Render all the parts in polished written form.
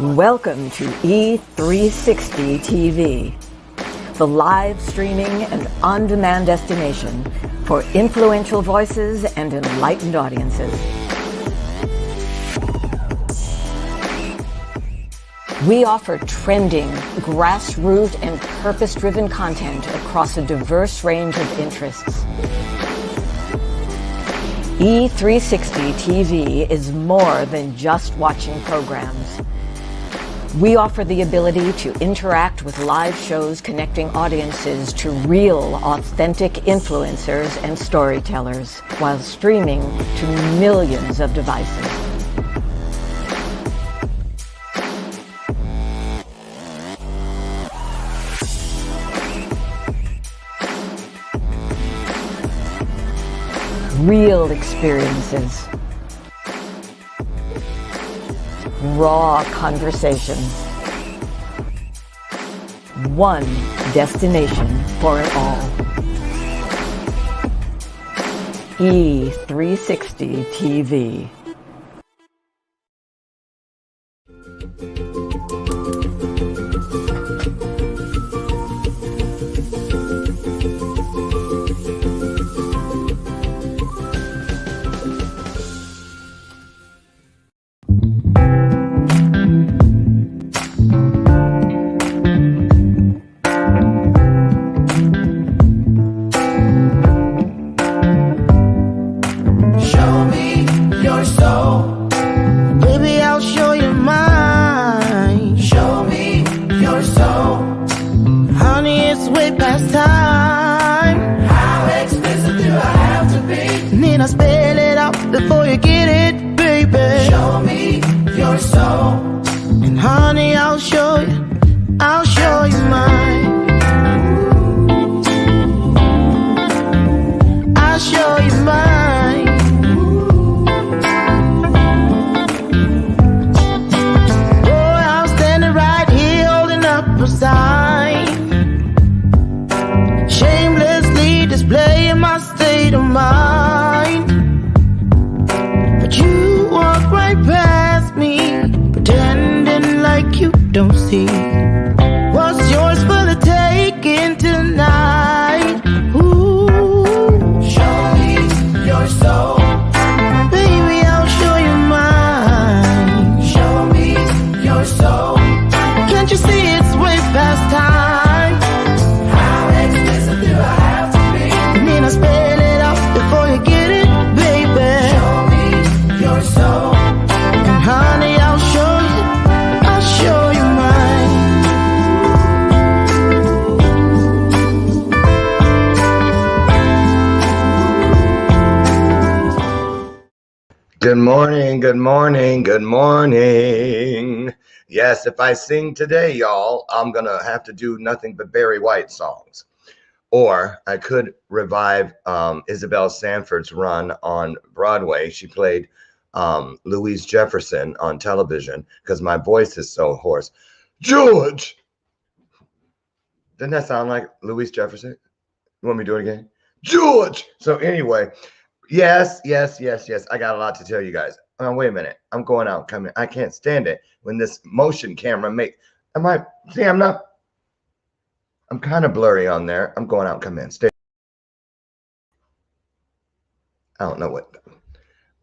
Welcome to E360 TV, the live streaming and on-demand destination for influential voices and enlightened audiences. We offer trending, grassroots, and purpose-driven content across a diverse range of interests. E360 TV is more than just watching programs. We offer the ability to interact with live shows connecting audiences to real, authentic influencers and storytellers while streaming to millions of devices. Real experiences. Raw conversation. One destination for it all. E360 TV. Before you get it, baby, show me your soul. And honey, I'll show you mine. I'll show you mine. Boy, I'm standing right here holding up a sign, shamelessly displaying my state of mind. You walk right past me, pretending like you don't see what's yours for the taking tonight. Ooh, show me your soul, baby, I'll show you mine. Show me your soul. Can't you see it's way past time? How explicit do I have to be? I mean, I spell it out before you get it, baby. Show me your soul. And honey, I'll show you mine. Good morning, good morning, good morning. Yes, if I sing today, y'all, I'm gonna have to do nothing but Barry White songs. Or I could revive Isabel Sanford's run on Broadway. She played Louise Jefferson on television because my voice is so hoarse. George! Doesn't that sound like Louise Jefferson? You want me to do it again? George! So anyway, yes. I got a lot to tell you guys. Oh, wait a minute. I'm going out, coming. I can't stand it when this motion camera I'm kind of blurry on there. I'm going out, come in. Stay. I don't know what.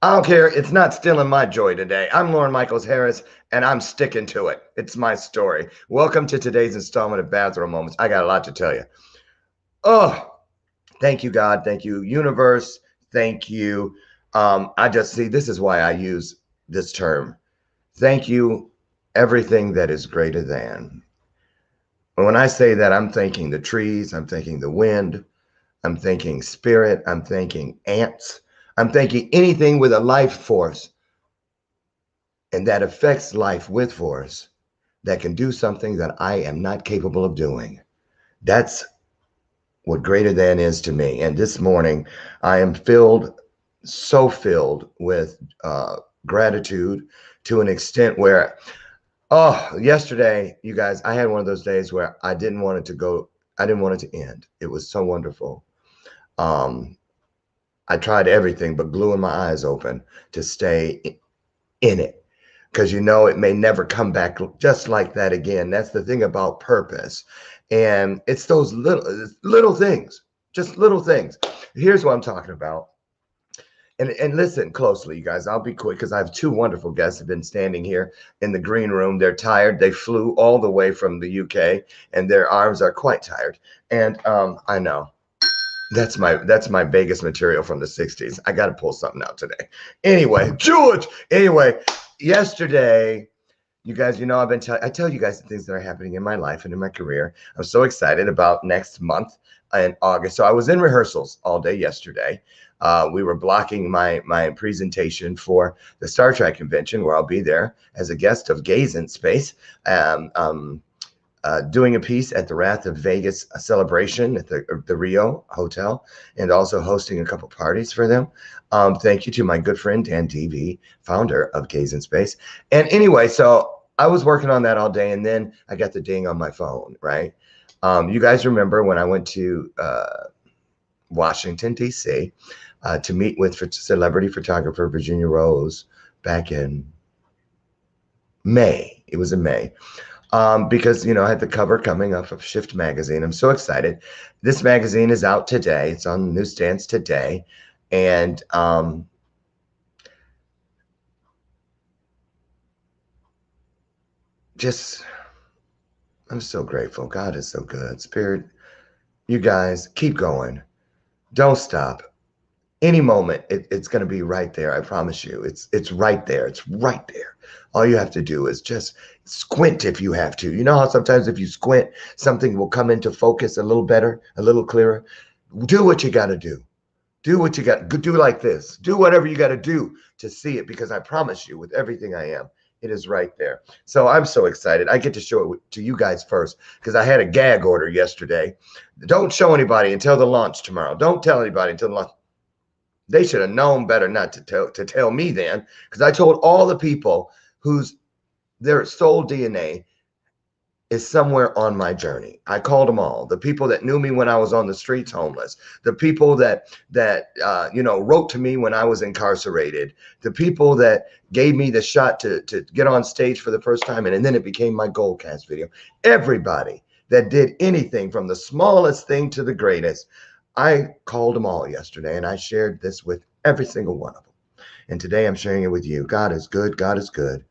I don't care. It's not stealing my joy today. I'm Lauren Michaels Harris, and I'm sticking to it. It's my story. Welcome to today's installment of Bathrobe Moments. I got a lot to tell you. Oh, thank you, God. Thank you, universe. Thank you. I just see, this is why I use this term. Thank you, everything that is greater than. And when I say that, I'm thanking the trees. I'm thanking the wind. I'm thanking spirit. I'm thanking ants. I'm thanking anything with a life force and that affects life with force that can do something that I am not capable of doing. That's what greater than is to me. And this morning, I am so filled with gratitude to an extent where, yesterday, you guys, I had one of those days where I didn't want it to go. I didn't want it to end. It was so wonderful. I tried everything but gluing my eyes open to stay in it. because you know it may never come back just like that again. That's the thing about purpose. And it's those little things, just little things. Here's what I'm talking about. And listen closely, you guys. I'll be quick because I have two wonderful guests who've been standing here in the green room. They're tired. They flew all the way from the UK, and their arms are quite tired. And I know that's my Vegas material from the 60s. I got to pull something out today. Anyway, George. Anyway, yesterday, you guys, you know, I tell you guys the things that are happening in my life and in my career. I'm so excited about next month in August. So I was in rehearsals all day yesterday. We were blocking my presentation for the Star Trek convention, where I'll be there as a guest of Gaze in Space, doing a piece at the Wrath of Vegas celebration at the Rio Hotel, and also hosting a couple parties for them. Thank you to my good friend Dan TV, founder of Gaze in Space. And anyway, so I was working on that all day, and then I got the ding on my phone, right? You guys remember when I went to Washington, D.C., to meet with celebrity photographer Virginia Rose back in May. It was in May. Because, you know, I had the cover coming up of Shift magazine. I'm so excited. This magazine is out today. It's on newsstands today. And I'm so grateful. God is so good. Spirit, you guys keep going. Don't stop. Any moment, it's going to be right there. I promise you. It's right there. It's right there. All you have to do is just squint if you have to. You know how sometimes if you squint, something will come into focus a little better, a little clearer? Do what you got to do. Do what you got to do. Like this. Do whatever you got to do to see it, because I promise you, with everything I am, it is right there. So I'm so excited. I get to show it to you guys first, because I had a gag order yesterday. Don't show anybody until the launch tomorrow. Don't tell anybody until the launch. They should have known better not to tell me then, because I told all the people whose their soul DNA is somewhere on my journey. I called them all. The people that knew me when I was on the streets homeless, the people that you know, wrote to me when I was incarcerated, the people that gave me the shot to get on stage for the first time, and then it became my Gold Cast video. Everybody that did anything, from the smallest thing to the greatest, I called them all yesterday, and I shared this with every single one of them. And today I'm sharing it with you. God is good. God is good.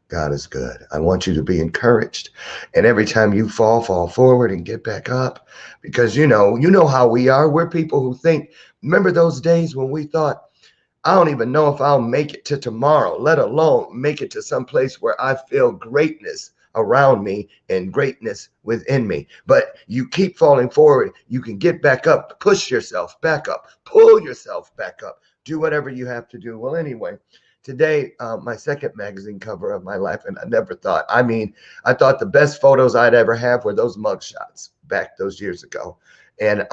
God is good. I want you to be encouraged. And every time you fall forward and get back up, because you know how we are. We're people who think, remember those days when we thought, I don't even know if I'll make it to tomorrow, let alone make it to some place where I feel greatness around me and greatness within me. But you keep falling forward. You can get back up, push yourself back up, pull yourself back up, do whatever you have to do. Well, anyway, today, my second magazine cover of my life, and I never thought, I thought the best photos I'd ever have were those mug shots back those years ago. And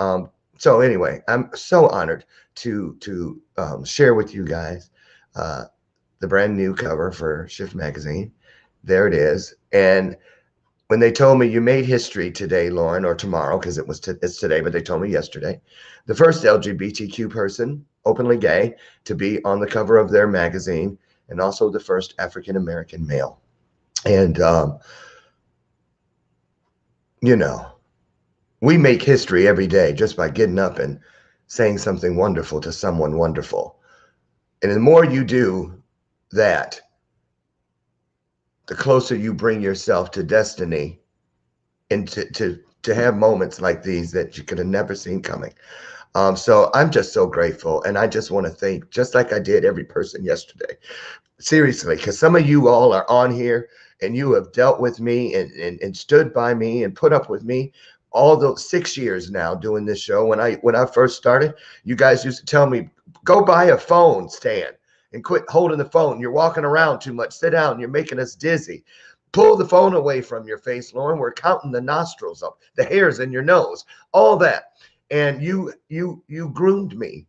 so anyway, I'm so honored to share with you guys the brand new cover for Shift magazine. There it is. And when they told me, you made history today, Lauren, or tomorrow, because it's today, but they told me yesterday, the first LGBTQ person, openly gay, to be on the cover of their magazine, and also the first African-American male. And, you know, we make history every day just by getting up and saying something wonderful to someone wonderful. And the more you do that, the closer you bring yourself to destiny, and to have moments like these that you could have never seen coming. So I'm just so grateful. And I just want to thank, just like I did every person yesterday, seriously, because some of you all are on here and you have dealt with me and stood by me and put up with me all those 6 years now doing this show. When I first started, you guys used to tell me, go buy a phone stand and quit holding the phone. You're walking around too much. Sit down. You're making us dizzy. Pull the phone away from your face, Lauren. We're counting the nostrils up, the hairs in your nose, all that. And you groomed me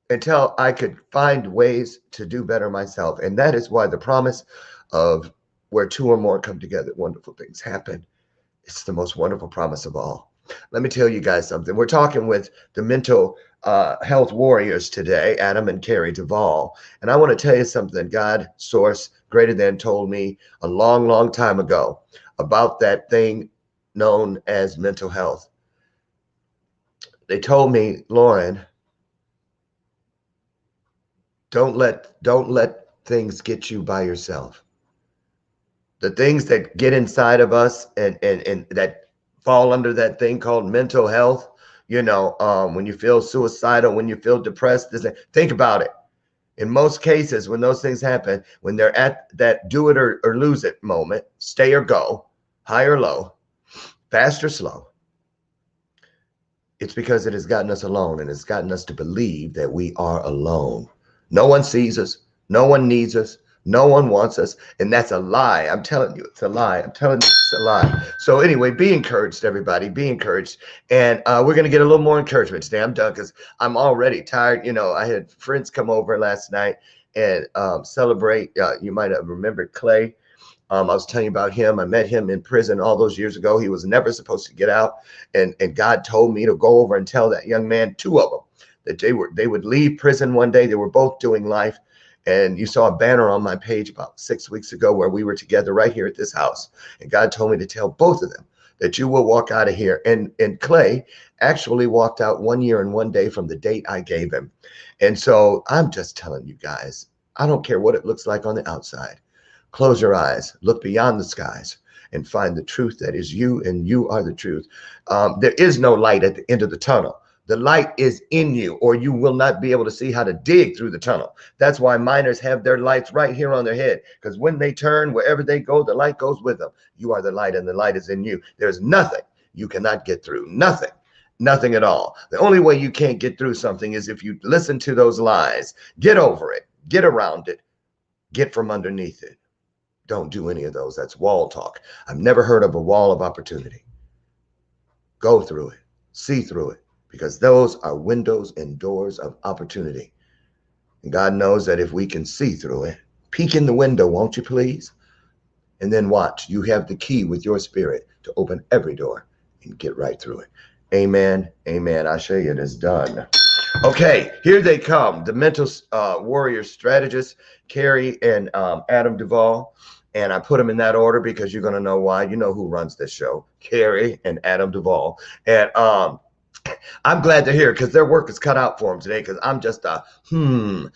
until I could find ways to do better myself. And that is why the promise of where two or more come together, wonderful things happen. It's the most wonderful promise of all. Let me tell you guys something. We're talking with the mental health warriors today, Adam and Kerry Duval. And I want to tell you something. God, source, greater than told me a long, long time ago about that thing known as mental health. They told me, Lauren, don't let things get you by yourself. The things that get inside of us and that fall under that thing called mental health, when you feel suicidal, when you feel depressed, think about it. In most cases, when those things happen, when they're at that do it or lose it moment, stay or go, high or low, fast or slow, it's because it has gotten us alone, and it's gotten us to believe that we are alone. No one sees us. No one needs us. No one wants us. And that's a lie. I'm telling you, it's a lie. I'm telling you, it's a lie. So anyway, be encouraged, everybody. Be encouraged. And we're going to get a little more encouragement today. I'm done because I'm already tired. I had friends come over last night and celebrate. You might have remembered Clay. I was telling you about him. I met him in prison all those years ago. He was never supposed to get out. And God told me to go over and tell that young man, two of them, that they would leave prison one day. They were both doing life. And you saw a banner on my page about 6 weeks ago where we were together right here at this house. And God told me to tell both of them that you will walk out of here. And Clay actually walked out 1 year and 1 day from the date I gave him. And so I'm just telling you guys, I don't care what it looks like on the outside. Close your eyes, look beyond the skies, and find the truth that is you, and you are the truth. There is no light at the end of the tunnel. The light is in you, or you will not be able to see how to dig through the tunnel. That's why miners have their lights right here on their head, because when they turn, wherever they go, the light goes with them. You are the light, and the light is in you. There's nothing you cannot get through. Nothing at all. The only way you can't get through something is if you listen to those lies. Get over it. Get around it. Get from underneath it. Don't do any of those. That's wall talk. I've never heard of a wall of opportunity. Go through it. See through it. Because those are windows and doors of opportunity. And God knows that if we can see through it, peek in the window, won't you please? And then watch. You have the key with your spirit to open every door and get right through it. Amen. Amen. I show you it is done. Okay, here they come. The mental warrior strategists, Kerry and Adam Duval. And I put them in that order because you're going to know why. You know who runs this show, Kerry and Adam Duval. And I'm glad they're here because their work is cut out for them today, because I'm just a in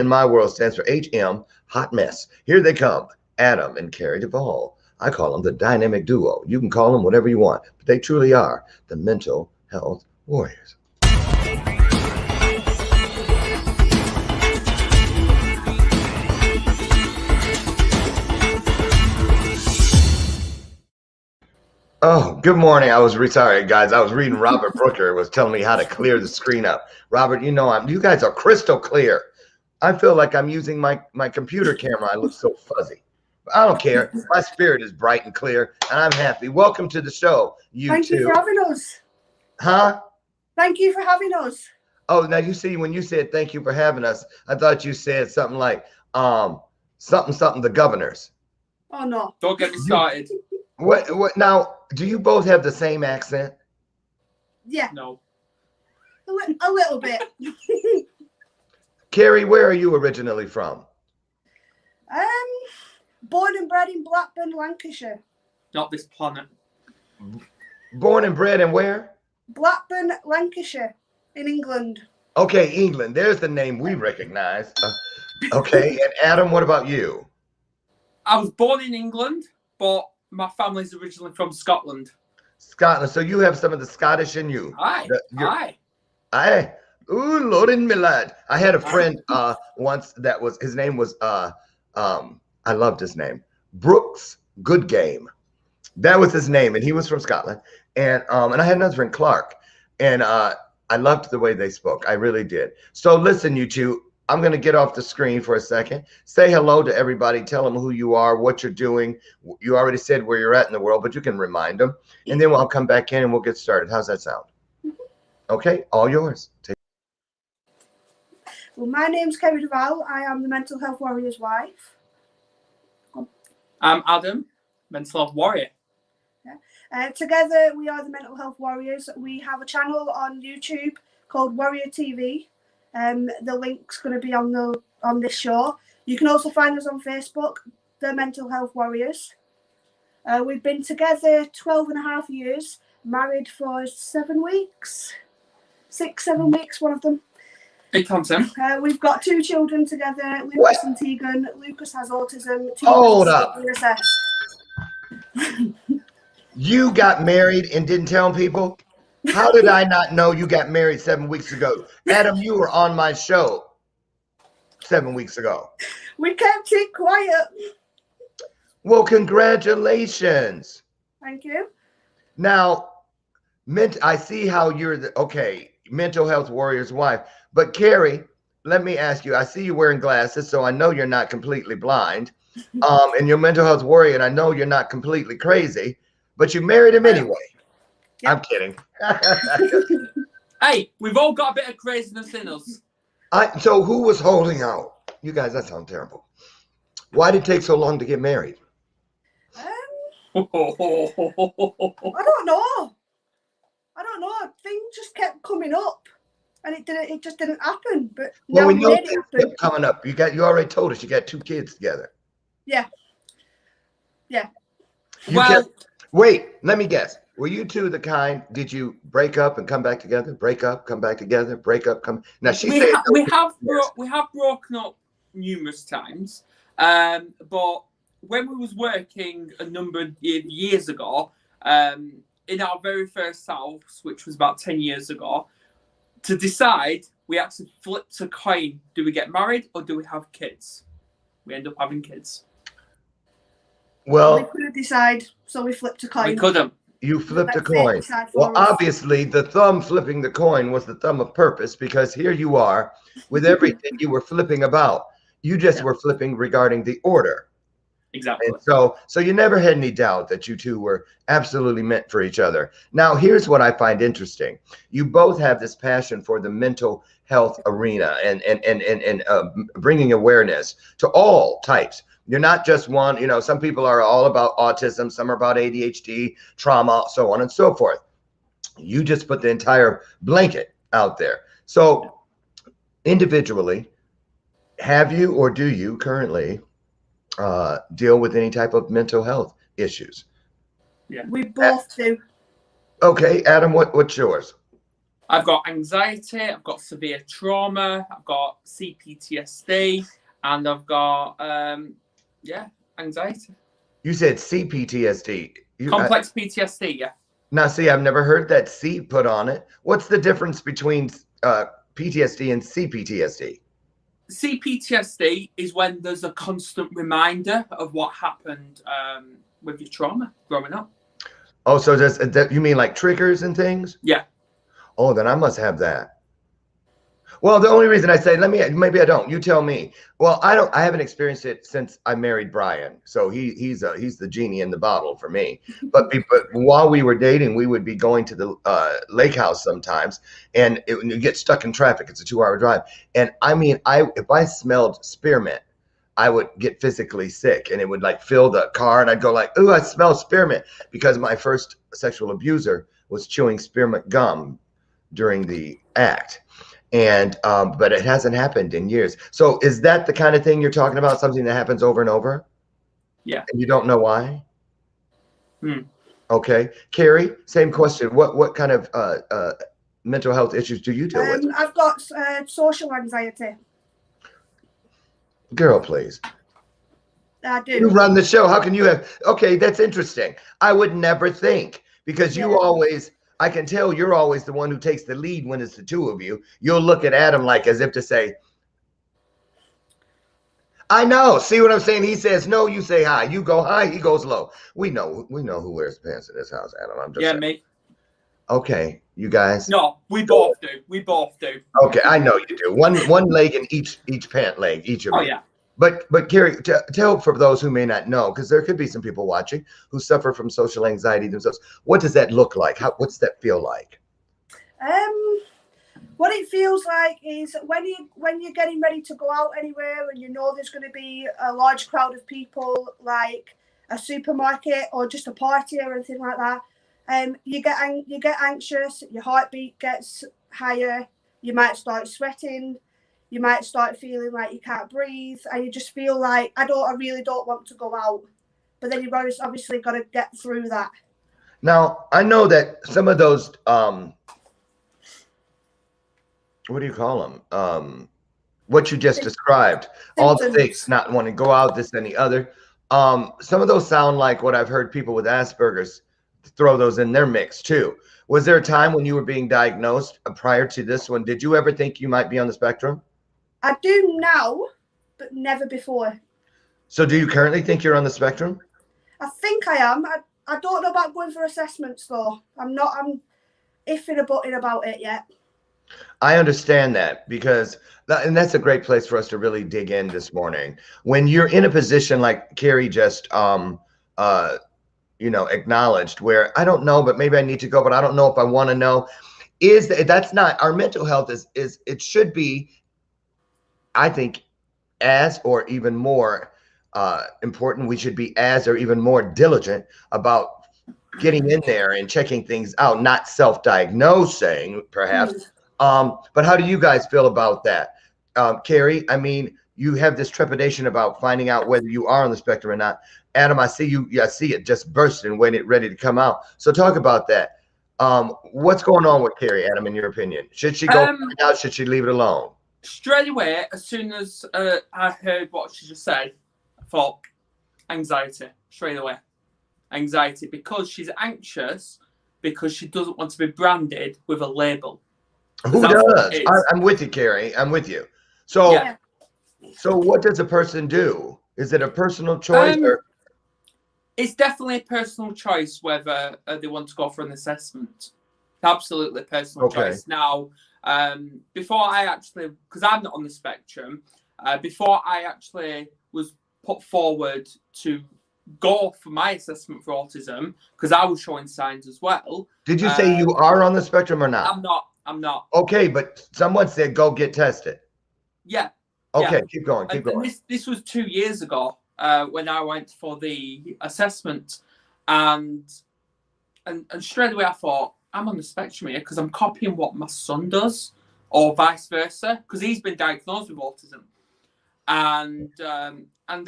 my world stands for HM, hot mess. Here they come, Adam and Kerry Duval. I call them the dynamic duo. You can call them whatever you want, but they truly are the mental health warriors. Oh, good morning. I was retired, guys. I was reading Robert Brooker was telling me how to clear the screen up. Robert, you guys are crystal clear. I feel like I'm using my computer camera. I look so fuzzy. But I don't care. My spirit is bright and clear, and I'm happy. Welcome to the show, Thank you for having us. Huh? Thank you for having us. Oh, now you see, when you said thank you for having us, I thought you said something like something the governors. Oh no. Don't get me started. What now, do you both have the same accent? Yeah. No. A little bit. Kerry, where are you originally from? Born and bred in Blackburn, Lancashire. Not this planet. Born and bred in where? Blackburn, Lancashire, in England. Okay, England. There's the name we recognize. Okay, and Adam, what about you? I was born in England, but my family's originally from Scotland. Scotland. So you have some of the Scottish in you. Aye. Aye. Ooh, Lord and my lad. I had a friend once that was, his name was I loved his name, Brooks Good Game. That was his name, and he was from Scotland. And I had another friend, Clark, and I loved the way they spoke. I really did. So listen, you two, I'm going to get off the screen for a second. Say hello to everybody. Tell them who you are, what you're doing. You already said where you're at in the world, but you can remind them. And then I'll come back in and we'll get started. How's that sound? Okay, all yours. Well, my name's Kerry Duval. I am the mental health warrior's wife. I'm Adam, mental health warrior. Together, we are the mental health warriors. We have a channel on YouTube called Warrior TV. The link's going to be on this show. You can also find us on Facebook, The Mental Health Warriors. We've been together 12 and a half years, married for 7 weeks. 6-7 weeks, one of them. Hey, Thompson. We've got 2 children together, Lucas What? and Tegan. Lucas has autism. Hold up. Tegan's assessed. You got married and didn't tell people? How did I not know you got married 7 weeks ago? Adam, you were on my show 7 weeks ago. We kept it quiet. Well, congratulations. Thank you. Now, I see how you're the mental health warrior's wife. But Kerry, let me ask you, I see you wearing glasses, so I know you're not completely blind. And you're a mental health warrior, and I know you're not completely crazy, but you married him anyway. Yep. I'm kidding. Hey, we've all got a bit of craziness in us. So who was holding out? You guys, that sounds terrible. Why did it take so long to get married? I don't know. Things just kept coming up, and it just didn't happen. But well, now when we made it happen. kept coming up, you already told us you got 2 kids together. Yeah. Wait, let me guess. Were you two the kind? Did you break up and come back together? Break up, come back together. Break up, come. Now we have broken up numerous times, but when we was working a number of years ago, in our very first house, which was about 10 years ago, to decide, we actually flipped a coin. Do we get married or do we have kids? We end up having kids. Well, we couldn't decide, so we flipped a coin. We couldn't. You flipped a coin. Well, obviously, the thumb flipping the coin was the thumb of purpose, because here you are with everything you were flipping about. You just were flipping regarding the order. Exactly. And so you never had any doubt that you two were absolutely meant for each other. Now, here's what I find interesting. You both have this passion for the mental health arena and bringing awareness to all types. You're not just one, some people are all about autism, some are about ADHD, trauma, so on and so forth. You just put the entire blanket out there. So individually, have you or do you currently deal with any type of mental health issues? Yeah. We both do. Okay, Adam, what's yours? I've got anxiety, I've got severe trauma, I've got CPTSD, and I've got anxiety. You said CPTSD. Complex PTSD, yeah. Now, see, I've never heard that C put on it. What's the difference between PTSD and CPTSD? CPTSD is when there's a constant reminder of what happened with your trauma growing up. Oh, so you mean like triggers and things? Yeah. Oh, then I must have that. Well, the only reason I say, maybe I don't. You tell me. Well, I haven't experienced it since I married Brian. So he's the genie in the bottle for me. But while we were dating, we would be going to the lake house sometimes, and you get stuck in traffic. It's a 2-hour drive, and I mean, if I smelled spearmint, I would get physically sick, and it would like fill the car, and I'd go like, "Ooh, I smell spearmint," because my first sexual abuser was chewing spearmint gum during the act. And but it hasn't happened in years. So is that the kind of thing you're talking about, something that happens over and over? Yeah. And you don't know why? Okay. Kerry, same question. What kind of mental health issues do you deal with? I've got social anxiety. Girl, please. I do. You run the show. How can you have? Okay, that's interesting. I would never think, because you always, I can tell you're always the one who takes the lead when it's the two of you. You'll look at Adam like as if to say, I know. See what I'm saying? He says no, you say high. You go high, he goes low. We know who wears pants in this house, Adam. I'm just saying. Me. Okay, you guys. No, we both do. We both do. Okay, I know you do. One leg in each pant leg, each of you. Oh yeah. But Kerry, tell for those who may not know, because there could be some people watching who suffer from social anxiety themselves. What does that look like? What's that feel like? What it feels like is when you're getting ready to go out anywhere and you know there's going to be a large crowd of people, like a supermarket or just a party or anything like that. You get anxious. Your heartbeat gets higher. You might start sweating. you might start feeling like you can't breathe, and you just feel like, I really don't want to go out. But then you've obviously got to get through that. Now, I know that some of those, what do you call them? What you just described, all the things, not wanting to go out, this and the other. Some of those sound like what I've heard people with Asperger's throw those in their mix too. Was there a time when you were being diagnosed prior to this one? Did you ever think you might be on the spectrum? I do now, but never before. So do you currently think you're on the spectrum? I think I am. I don't know about going for assessments though. I'm iffing and butting about it yet. I understand that, because and that's a great place for us to really dig in this morning. When you're in a position like Kerry just acknowledged, where I don't know, but maybe I need to go, but I don't know if I want to know, that's not our mental health is it should be, I think, as or even more important. We should be as or even more diligent about getting in there and checking things out, not self-diagnosing perhaps. But how do you guys feel about that? Kerry, I mean, you have this trepidation about finding out whether you are on the spectrum or not. Adam, I see you. I see it just bursting when it's ready to come out. So talk about that. What's going on with Kerry, Adam, in your opinion? Should she go find out? Should she leave it alone? Straight away, as soon as I heard what she just said, I thought anxiety. Straight away, anxiety, because she's anxious because she doesn't want to be branded with a label. Who does? I'm with you, Kerry. I'm with you. So, yeah. So what does a person do? Is it a personal choice? Or? It's definitely a personal choice whether they want to go for an assessment. Absolutely personal choice. Now, before I actually, because I'm not on the spectrum, before I actually was put forward to go for my assessment for autism, because I was showing signs as well. Did you say you are on the spectrum or not? I'm not. Okay, but someone said go get tested. Yeah. Okay, yeah. keep going. Keep going. This was 2 years ago when I went for the assessment, and straight away I thought, I'm on the spectrum here because I'm copying what my son does, or vice versa, because he's been diagnosed with autism, and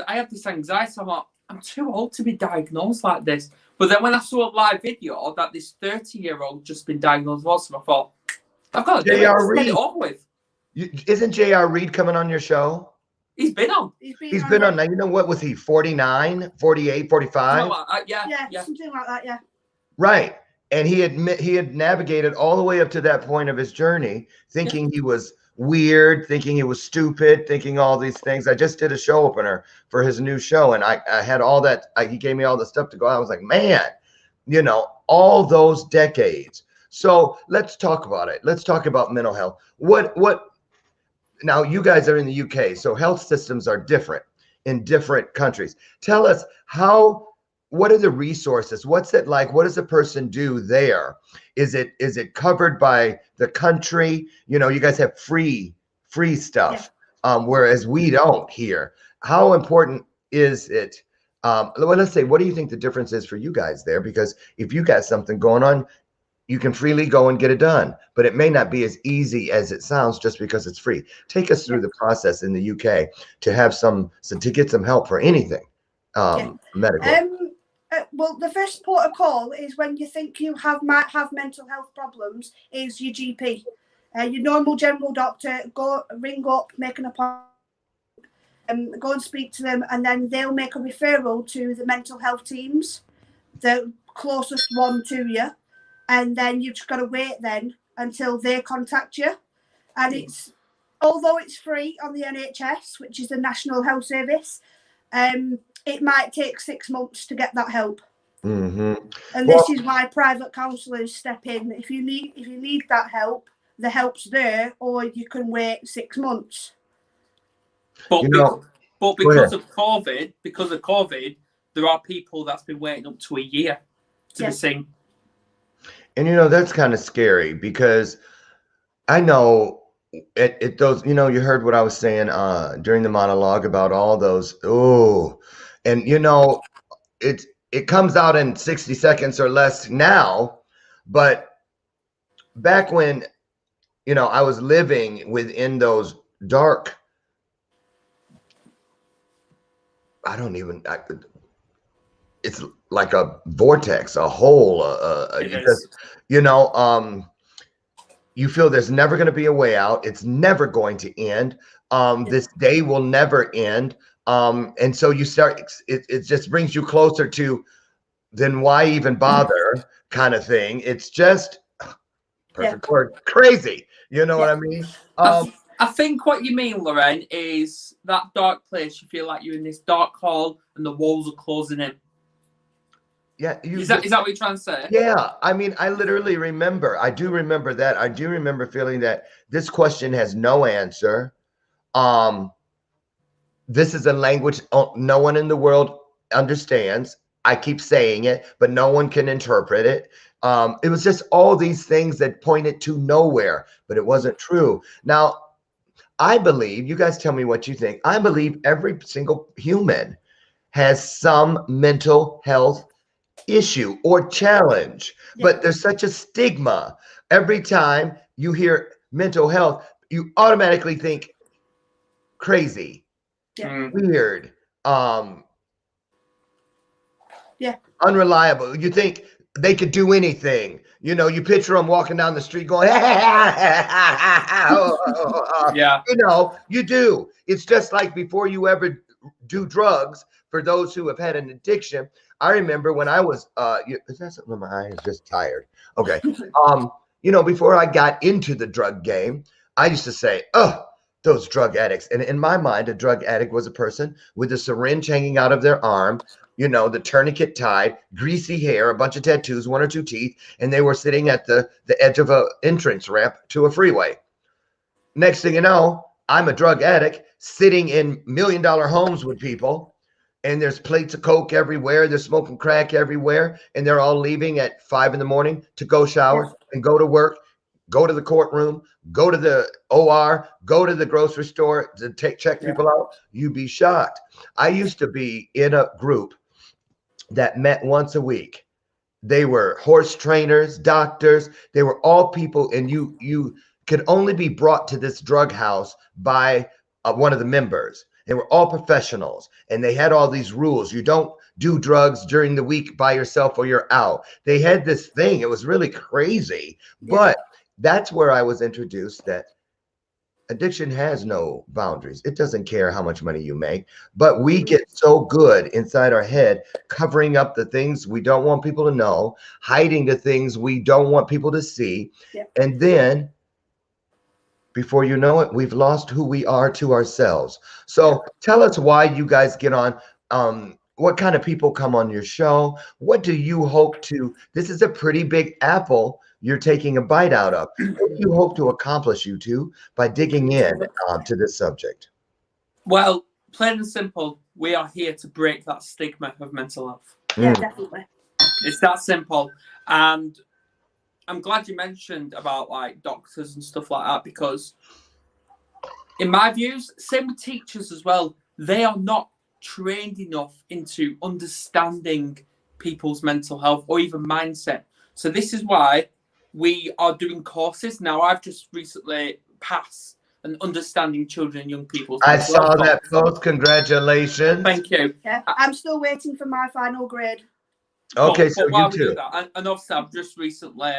I had this anxiety. I'm like, I'm too old to be diagnosed like this. But then when I saw a live video that this 30-year-old just been diagnosed with autism, I thought, I've got to get it over with. Isn't J.R. Reed coming on your show? He's been on. He's been on. Now, you know what? Was he 49, 48, 45? Like yeah, something like that, yeah. Right. And he had navigated all the way up to that point of his journey, thinking he was weird, thinking he was stupid, thinking all these things. I just did a show opener for his new show, and I had all that. He gave me all the stuff to go. I was like, man, all those decades. So let's talk about it. Let's talk about mental health. What? Now, you guys are in the UK, so health systems are different in different countries. Tell us what are the resources? What's it like? What does a person do there? Is it covered by the country? You guys have free stuff, whereas we don't here. How important is it? Well, let's say, what do you think the difference is for you guys there? Because if you got something going on, you can freely go and get it done, but it may not be as easy as it sounds just because it's free. Take us through the process in the UK to get some help for anything medical. Well, the first port of call is when you think you might have mental health problems is your GP. Your normal general doctor. Go ring up, make an appointment, go and speak to them, and then they'll make a referral to the mental health teams, the closest one to you. And then you've just got to wait then until they contact you. And although it's free on the NHS, which is the National Health Service, it might take 6 months to get that help. Mm-hmm. And this is why private counsellors step in. If you need that help, the help's there, or you can wait 6 months. But because of COVID, there are people that's been waiting up to a year to be seen. And that's kind of scary, because I know those, you heard what I was saying during the monologue about all those. And it comes out in 60 seconds or less now, but back when I was living within those dark. It's like a vortex, a hole. You know, you feel there's never going to be a way out. It's never going to end. This day will never end. And so you start, it just brings you closer to, then why even bother kind of thing. It's just perfect word, crazy. You know what I mean? I think what you mean, Lorraine, is that dark place. You feel like you're in this dark hall and the walls are closing in. Yeah. Is that what you're trying to say? Yeah. I mean, I literally remember. I do remember that. I do remember feeling that this question has no answer. This is a language no one in the world understands. I keep saying it, but no one can interpret it. It was just all these things that pointed to nowhere, but it wasn't true. Now, I believe, you guys tell me what you think. I believe every single human has some mental health issue or challenge, but there's such a stigma. Every time you hear mental health, you automatically think crazy, weird, unreliable. You think they could do anything. You know, you picture them walking down the street going, yeah. You know, you do. It's just like before you ever do drugs, for those who have had an addiction. I remember when I was, is that something in my eye? Is just tired. Okay. You know, before I got into the drug game, I used to say, oh, those drug addicts. And in my mind, a drug addict was a person with a syringe hanging out of their arm, you know, the tourniquet tied, greasy hair, a bunch of tattoos, 1 or 2 teeth, and they were sitting at the edge of an entrance ramp to a freeway. Next thing you know, I'm a drug addict sitting in $1 million homes with people, and there's plates of Coke everywhere. They're smoking crack everywhere, and they're all leaving at 5 in the morning to go shower and go to work, go to the courtroom, go to the OR, go to the grocery store to check people out. You'd be shocked. I used to be in a group that met once a week. They were horse trainers, doctors. They were all people, and you could only be brought to this drug house by one of the members. They were all professionals, and they had all these rules. You don't do drugs during the week by yourself or you're out. They had this thing. It was really crazy, but that's where I was introduced that addiction has no boundaries. It doesn't care how much money you make, but we get so good inside our head, covering up the things we don't want people to know, hiding the things we don't want people to see. And then before you know it, we've lost who we are to ourselves. So tell us why you guys get on. What kind of people come on your show? What do you hope to? This is a pretty big apple you're taking a bite out of. What do you hope to accomplish, you two, by digging in to this subject? Well, plain and simple, we are here to break that stigma of mental health. Yeah, definitely. It's that simple. And I'm glad you mentioned about like doctors and stuff like that, because in my views, same with teachers as well, they are not trained enough into understanding people's mental health or even mindset. So this is why we are doing courses. Now, I've just recently passed an Understanding Children and Young People's Mental Health I saw that post. Congratulations. Thank you. Yeah, I'm still waiting for my final grade. Okay, but so while you we do too. that, and obviously I've just recently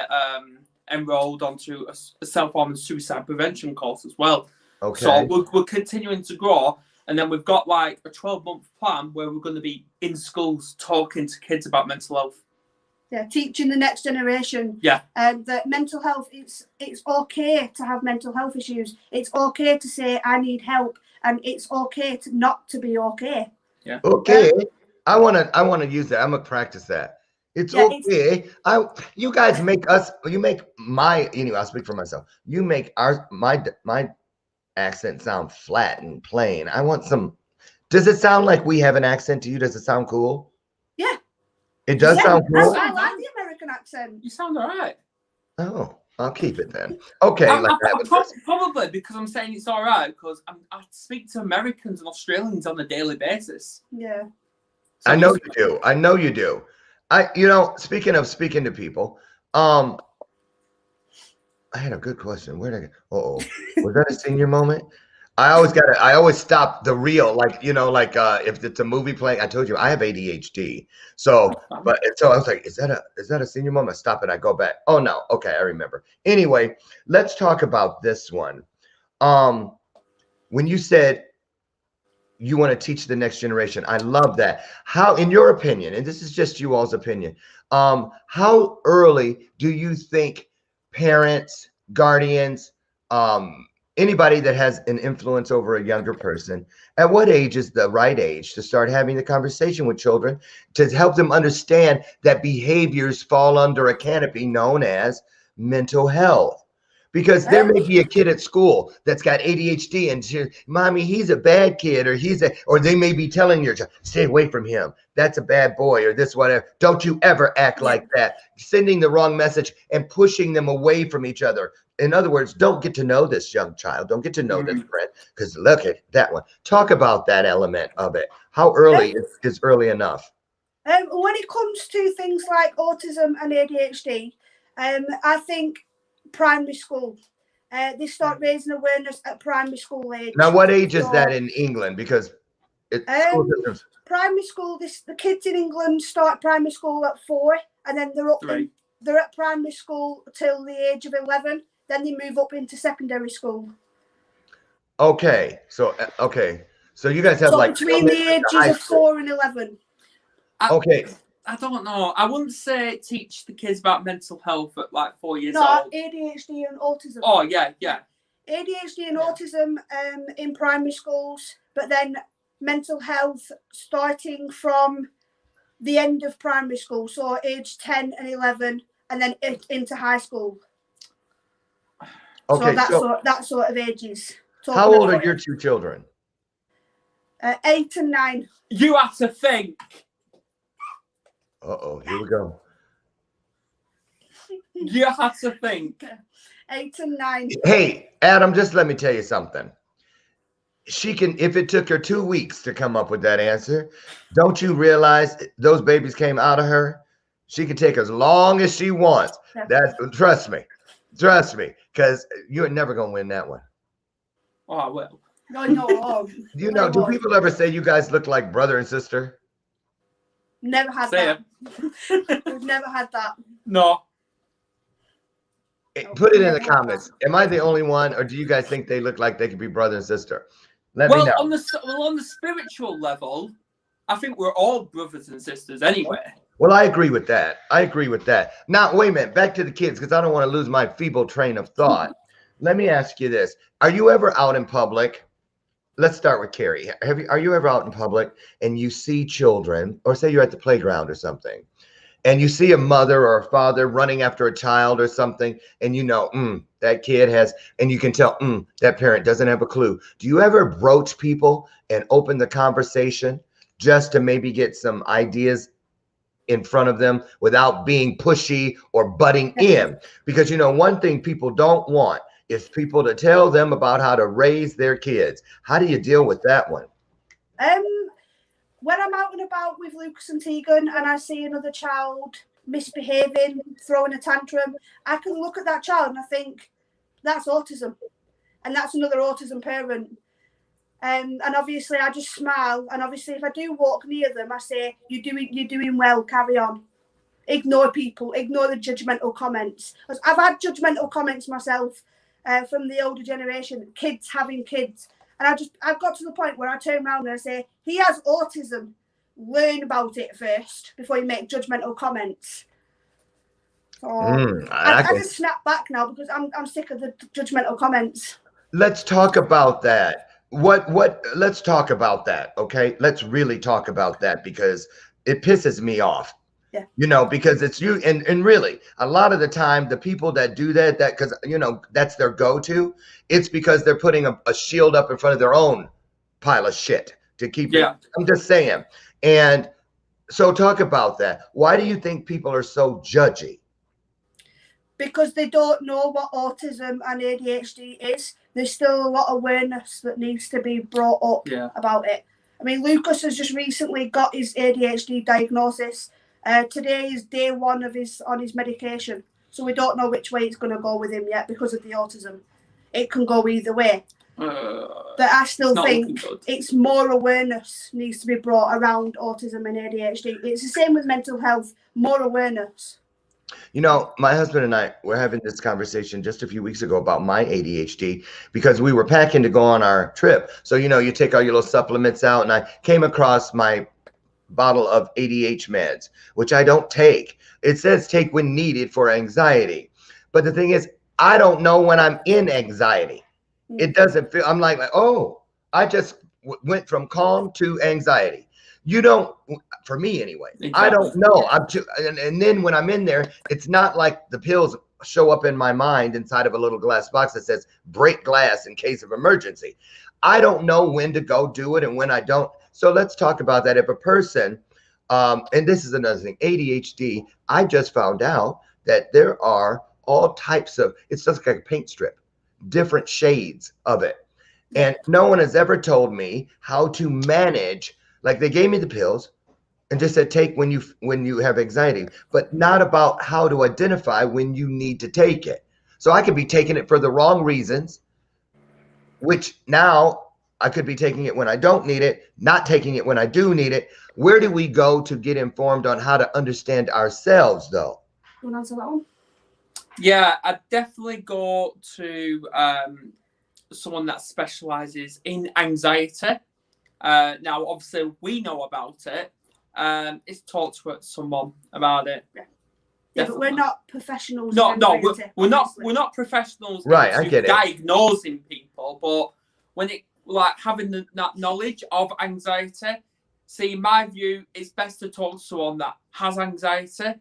enrolled onto a self-harm and suicide prevention course as well. Okay. So we're continuing to grow, and then we've got like a 12-month plan where we're going to be in schools talking to kids about mental health. Yeah, teaching the next generation. Yeah. That mental health, it's okay to have mental health issues. It's okay to say I need help, and it's okay to not to be okay. Yeah. Okay. I wanna use that. I'm gonna practice that. It's okay. You guys make anyway, I'll speak for myself. You make my accent sound flat and plain. I want some. Does it sound like we have an accent to you? Does it sound cool? Yeah. It does sound cool. I like the American accent. You sound all right. Oh, I'll keep it then. Okay. Probably because I'm saying it's all right because I speak to Americans and Australians on a daily basis. Yeah. So I know you do. I know you do. Speaking of speaking to people, I had a good question. Where'd I go? Was that a senior moment? I always stop the reel, like, like if it's a movie playing. I told you I have ADHD. So, so I was like, is that a senior moment? I stop it. I go back. Oh no. Okay. I remember. Anyway, let's talk about this one. When you said you want to teach the next generation, I love that. How, in your opinion, and this is just you all's opinion, how early do you think parents, guardians, anybody that has an influence over a younger person, at what age is the right age to start having the conversation with children to help them understand that behaviors fall under a canopy known as mental health? Because there may be a kid at school that's got ADHD and mommy, he's a bad kid, or they may be telling your child, stay away from him. That's a bad boy, or this, whatever. Don't you ever act like that. Sending the wrong message and pushing them away from each other. In other words, don't get to know this young child. Don't get to know this friend, because look at that one. Talk about that element of it. How early is early enough? When it comes to things like autism and ADHD, I think primary school. They start raising awareness at primary school age. Now, what age is that in England? Because primary school, the kids in England start primary school at 4, and then they're at primary school till the age of 11. Then they move up into secondary school. Okay, so you guys have like between the ages of 4 and 11. Okay. I don't know. I wouldn't say teach the kids about mental health at like 4 years old. No, ADHD and autism. Oh, yeah. ADHD and autism in primary schools, but then mental health starting from the end of primary school, so age 10 and 11, and then into high school. Okay, so that sort of ages. How old are your two children? 8 and 9. You have to think. Uh-oh, here we go. You have to think. 8 and 9. Hey, Adam, just let me tell you something. She can, if it took her 2 weeks to come up with that answer, don't you realize those babies came out of her? She can take as long as she wants. Trust me, because you're never gonna win that one. Oh, I will. No. Do people ever say you guys look like brother and sister? Never had that. We've never had that. No. Put it in the comments. Am I the only one, or do you guys think they look like they could be brother and sister? Let me know. On the spiritual level, I think we're all brothers and sisters anyway. Well, I agree with that. Now, wait a minute. Back to the kids, because I don't want to lose my feeble train of thought. Let me ask you this. Are you ever out in public? Let's start with Kerry. Are you ever out in public and you see children, or say you're at the playground or something, and you see a mother or a father running after a child or something, and you know, that kid has, and you can tell, that parent doesn't have a clue. Do you ever broach people and open the conversation just to maybe get some ideas in front of them without being pushy or butting in? Because, one thing people don't want is people to tell them about how to raise their kids. How do you deal with that one? When I'm out and about with Lucas and Tegan and I see another child misbehaving, throwing a tantrum, I can look at that child and I think, that's autism. And that's another autism parent. And obviously I just smile. And obviously if I do walk near them, I say, you're doing well, carry on. Ignore people, ignore the judgmental comments. I've had judgmental comments myself from the older generation, kids having kids. And I've got to the point where I turn around and I say, he has autism. Learn about it first before you make judgmental comments. So I just snap back now because I'm sick of the judgmental comments. Let's talk about that. Let's talk about that, okay? Let's really talk about that because it pisses me off. Yeah. Because it's you, and really a lot of the time the people that do that because that's their go-to, it's because they're putting a shield up in front of their own pile of shit to keep it. I'm just saying. And so talk about that. Why do you think people are so judgy? Because they don't know what autism and ADHD is. There's still a lot of awareness that needs to be brought up about it. I mean, Lucas has just recently got his ADHD diagnosis. Today is day 1 on his medication, so we don't know which way it's going to go with him yet because of the autism. It can go either way. But I still think it's more awareness needs to be brought around autism and ADHD. It's the same with mental health, more awareness. You know, my husband and I were having this conversation just a few weeks ago about my ADHD because we were packing to go on our trip. So, you know, you take all your little supplements out, and I came across my bottle of ADH meds, which I don't take. It says take when needed for anxiety. But the thing is, I don't know when I'm in anxiety. It doesn't feel, I'm like, oh, I just went from calm to anxiety. You don't, for me anyway. Exactly. I don't know. And then when I'm in there, it's not like the pills show up in my mind inside of a little glass box that says break glass in case of emergency. I don't know when to go do it and when I don't. So let's talk about that. If a person, and this is another thing, ADHD, I just found out that there are all types of, it's just like a paint strip, different shades of it. And no one has ever told me how to manage. Like, they gave me the pills and just said take when you have anxiety, but not about how to identify when you need to take it. So I could be taking it for the wrong reasons, which now I could be taking it when I don't need it, not taking it when I do need it. Where do we go to get informed on how to understand ourselves, though? You want to answer that one? Yeah, I'd definitely go to someone that specializes in anxiety. Now, obviously, we know about it. It's talk to someone about it. Yeah, but we're not professionals. No, we're not professionals. Right, I get it. Diagnosing people, but when it like having that knowledge of anxiety. See, in my view, it's best to talk to someone that has anxiety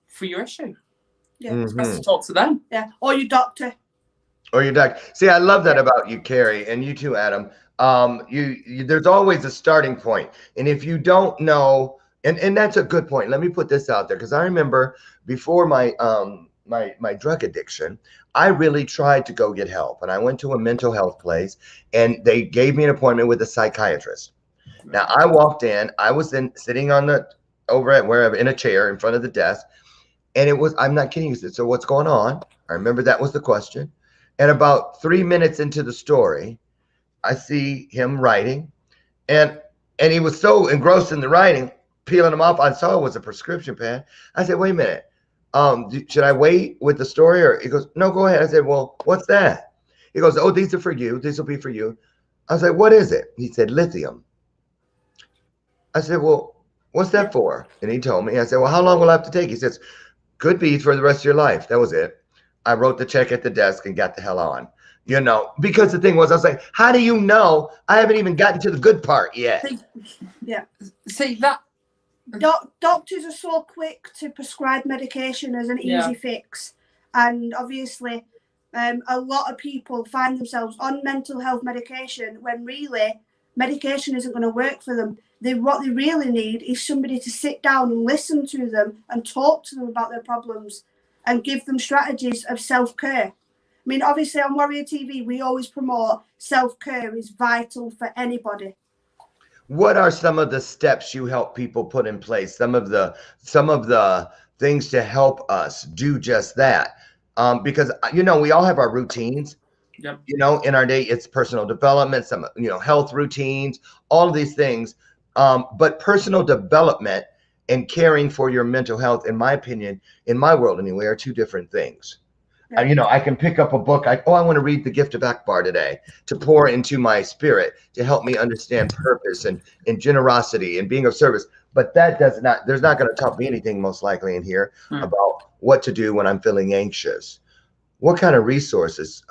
for your issue. Yeah, it's best to talk to them. Yeah, or your doctor. Or your doctor. See, I love that about you, Kerry, and you too, Adam. You there's always a starting point, and if you don't know, and that's a good point. Let me put this out there, because I remember before my my drug addiction, I really tried to go get help, and I went to a mental health place, and they gave me an appointment with a psychiatrist. Now I walked in, I was then sitting on the over at wherever in a chair in front of the desk, and it was, I'm not kidding you. So what's going on? I remember that was the question, and about 3 minutes into the story, I see him writing, and he was so engrossed in the writing, peeling them off. I saw it was a prescription pad. I said, wait a minute. Should I wait with the story? Or he goes, no, go ahead. I said, well, what's that? He goes, oh, these are for you. These will be for you. I was like, what is it? He said, lithium. I said, well, what's that for? And he told me. I said, well, how long will I have to take? He says, could be for the rest of your life. That was it. I wrote the check at the desk and got the hell on. You know, because the thing was, I was like, how do you know? I haven't even gotten to the good part yet. Yeah. See that. Doctors are so quick to prescribe medication as an easy fix. And obviously, a lot of people find themselves on mental health medication when really medication isn't going to work for them. What they really need is somebody to sit down and listen to them and talk to them about their problems and give them strategies of self-care. I mean, obviously on Warrior TV, we always promote self-care is vital for anybody. What are some of the steps you help people put in place? Some of the things to help us do just that. Because, you know, we all have our routines. Yep. You know, in our day, it's personal development, some, you know, health routines, all of these things. But personal development and caring for your mental health, in my opinion, in my world anyway, are two different things. You know, I can pick up a book. I want to read The Gift of Akbar today to pour into my spirit, to help me understand purpose and generosity and being of service. But that there's not going to tell me anything most likely in here about what to do when I'm feeling anxious. What kind of resources,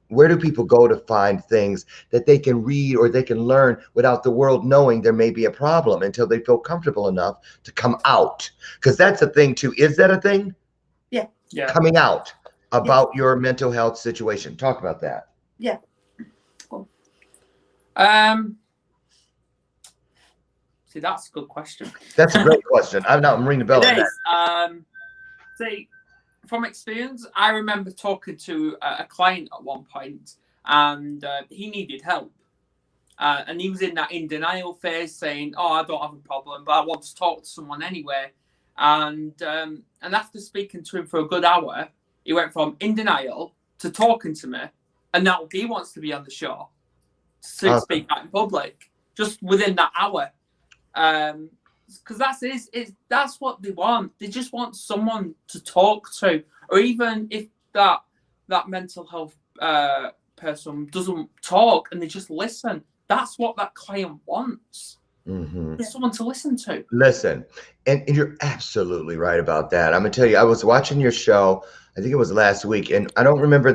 where do people go to find things that they can read or they can learn without the world knowing there may be a problem until they feel comfortable enough to come out? Because that's a thing too. Is that a thing? Yeah. Coming out about your mental health situation. Talk about that. Yeah. Cool. See, that's a good question. That's a great question. I'm ringing the bell. It is. See, from experience, I remember talking to a client at one point, and he needed help. And he was in that in denial phase, saying, "Oh, I don't have a problem, but I want to talk to someone anyway." And after speaking to him for a good hour, he went from in denial to talking to me, and now he wants to be on the show to speak out in public just within that hour. Because that's what they want. They just want someone to talk to, or even if that mental health person doesn't talk and they just listen. That's what that client wants. Mm-hmm. Someone to listen to. Listen, and you're absolutely right about that. I'm gonna tell you, I was watching your show. I think it was last week, and I don't remember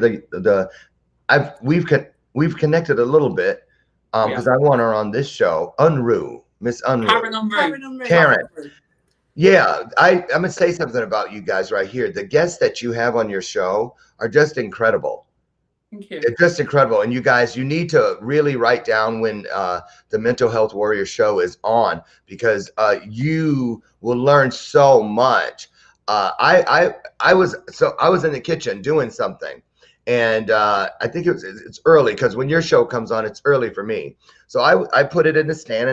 we've connected a little bit because I want her on this show. Miss Unruh. Karen. Yeah, I'm gonna say something about you guys right here. The guests that you have on your show are just incredible. Thank you. It's just incredible. And you guys, you need to really write down when the Mental Health Warrior show is on, because you will learn so much. I was in the kitchen doing something, and I think it's early, because when your show comes on, it's early for me. So I put it in the stand,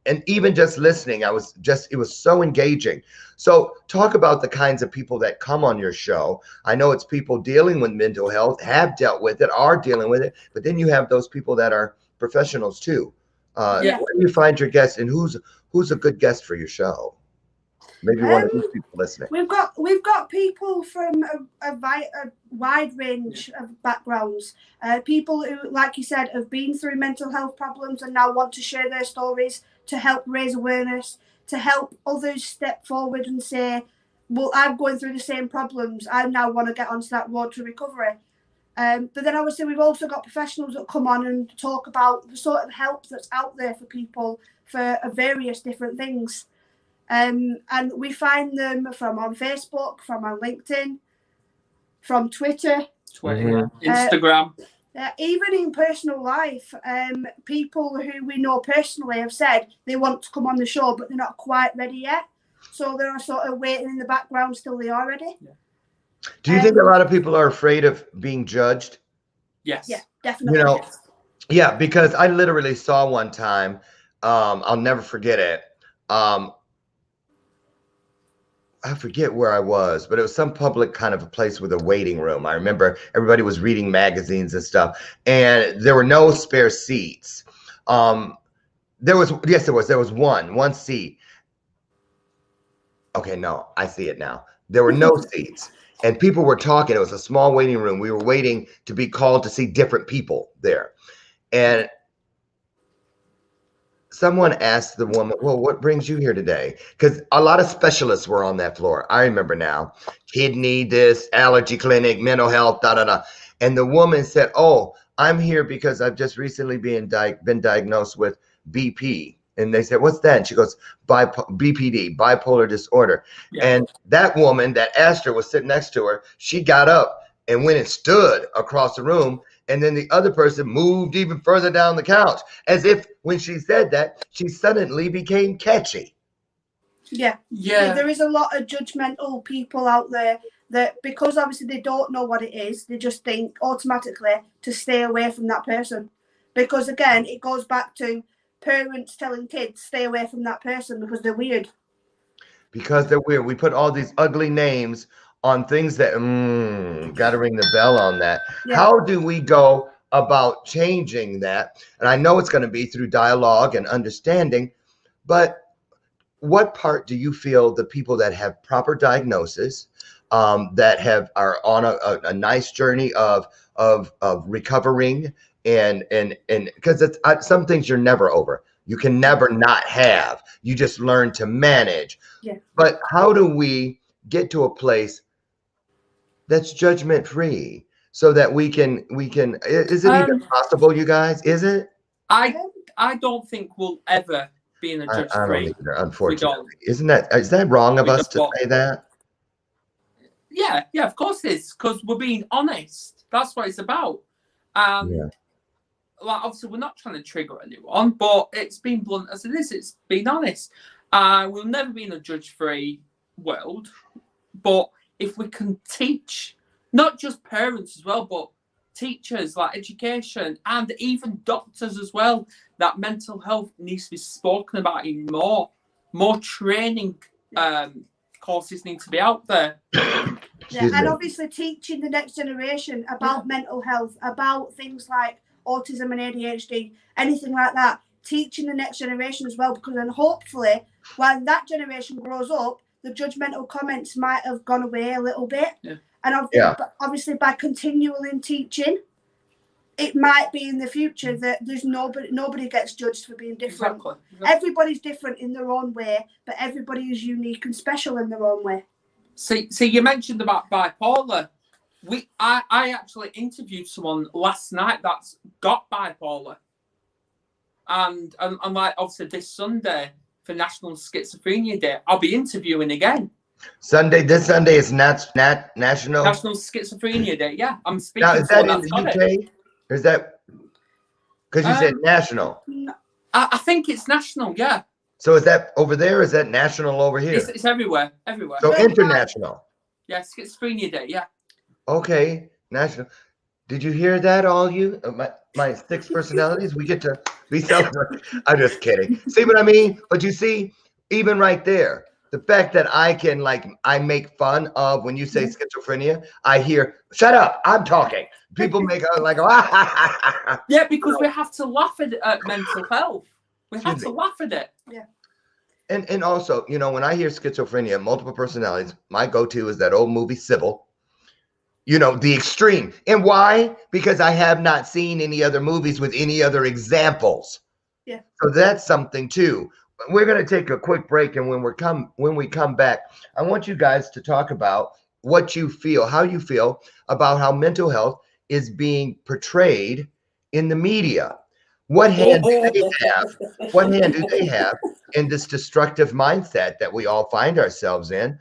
and even just listening, it was so engaging. So talk about the kinds of people that come on your show. I know it's people dealing with mental health, have dealt with it, are dealing with it, but then you have those people that are professionals too. Where do you find your guests, and who's a good guest for your show? Maybe one of these people listening. We've got people from a wide range of backgrounds. People who, like you said, have been through mental health problems and now want to share their stories to help raise awareness, to help others step forward and say, well, I'm going through the same problems. I now want to get onto that road to recovery. But then obviously we've also got professionals that come on and talk about the sort of help that's out there for people for various different things. And we find them from on Facebook, from on LinkedIn, from Twitter, Instagram. Even in personal life, people who we know personally have said they want to come on the show, but they're not quite ready yet. So they're sort of waiting in the background till they are ready. Yeah. Do you think a lot of people are afraid of being judged? Yes. Yeah, definitely. Yeah, because I literally saw one time, I'll never forget it. I forget where I was, but it was some public kind of a place with a waiting room. I remember everybody was reading magazines and stuff, and there were no spare seats. There was one seat. Okay, no, I see it now. There were no seats, and people were talking. It was a small waiting room. We were waiting to be called to see different people there, and someone asked the woman, well, what brings you here today? Because a lot of specialists were on that floor. I remember now. Kidney, this, allergy clinic, mental health, da-da-da. And the woman said, oh, I'm here because I've just recently been diagnosed with BP. And they said, what's that? And she goes, BPD, bipolar disorder. Yeah. And that woman that asked her was sitting next to her. She got up and went and stood across the room. And then the other person moved even further down the couch, as if when she said that, she suddenly became catchy. Yeah. There is a lot of judgmental people out there that, because obviously they don't know what it is, they just think automatically to stay away from that person. Because again, it goes back to parents telling kids, stay away from that person because they're weird. Because they're weird. We put all these ugly names on things that got to ring the bell on that. Yeah. How do we go about changing that? And I know it's going to be through dialogue and understanding, but what part do you feel the people that have proper diagnosis, that are on a nice journey of recovering, and because it's some things you're never over. You can never not have. You just learn to manage. Yeah. But how do we get to a place that's judgment free, so that we can is it even possible, you guys? Is it? I don't think we'll ever be in a judge free. Unfortunately. Is that wrong of us to say that? Yeah, of course it is, because we're being honest. That's what it's about. Like, obviously we're not trying to trigger anyone, but it's been blunt as it is. It's being honest. We'll never be in a judge free world, but if we can teach, not just parents as well, but teachers, like education, and even doctors as well, that mental health needs to be spoken about in more training courses need to be out there. Excuse and me. obviously teaching the next generation about mental health, about things like autism and ADHD, anything like that. Teaching the next generation as well, because then hopefully when that generation grows up, the judgmental comments might have gone away a little bit. Yeah. And obviously by continually teaching, it might be in the future that there's nobody gets judged for being different. Exactly. Everybody's different in their own way, but everybody is unique and special in their own way. See, you mentioned about bipolar. I actually interviewed someone last night that's got bipolar, and like obviously this Sunday for National Schizophrenia Day, I'll be interviewing again. This Sunday is National Schizophrenia Day. Yeah, I'm speaking. Now, is that in the UK? Or is that because you said national? I think it's national. Yeah. So is that over there? Or is that national over here? It's everywhere. So international. Yeah, Schizophrenia Day. Yeah. Okay, national. Did you hear that, all you? My 6 personalities? We get to be celebrated. I'm just kidding. See what I mean? But you see, even right there, the fact that I make fun of when you say schizophrenia, I hear, shut up, I'm talking. People make like, yeah, because we have to laugh at mental health. We have to laugh at it. Yeah. And also, you know, when I hear schizophrenia, multiple personalities, my go-to is that old movie Sybil. You know, the extreme. And why? Because I have not seen any other movies with any other examples. Yeah. So that's something too. We're going to take a quick break, and when we come back, I want you guys to talk about what you feel, how you feel about how mental health is being portrayed in the media. What hand do they have? What hand do they have in this destructive mindset that we all find ourselves in?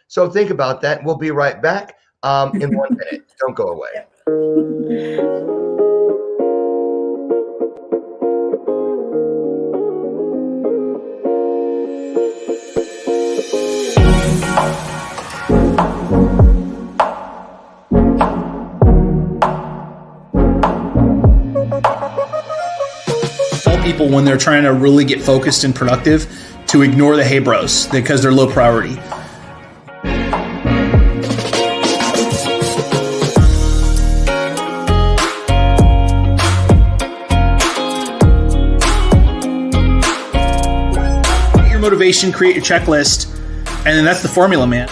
So think about that. We'll be right back in 1 minute. Don't go away. People, when they're trying to really get focused and productive, to ignore the hey bros because they're low priority. Get your motivation, create your checklist, and then that's the formula, man.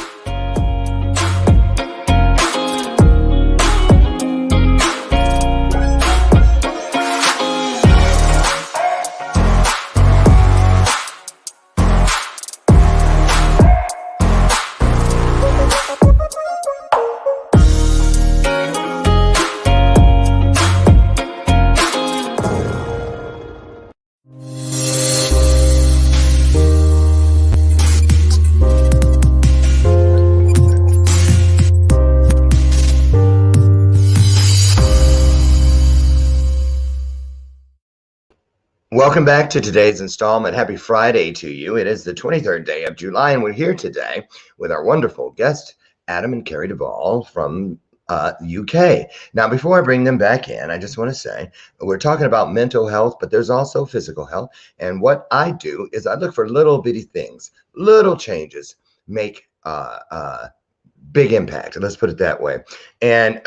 Welcome back to today's installment. Happy Friday to you. It is the 23rd day of July, and we're here today with our wonderful guest, Adam and Kerry Duval from UK. Now, before I bring them back in, I just want to say we're talking about mental health, but there's also physical health. And what I do is I look for little bitty things, little changes make big impact. Let's put it that way. And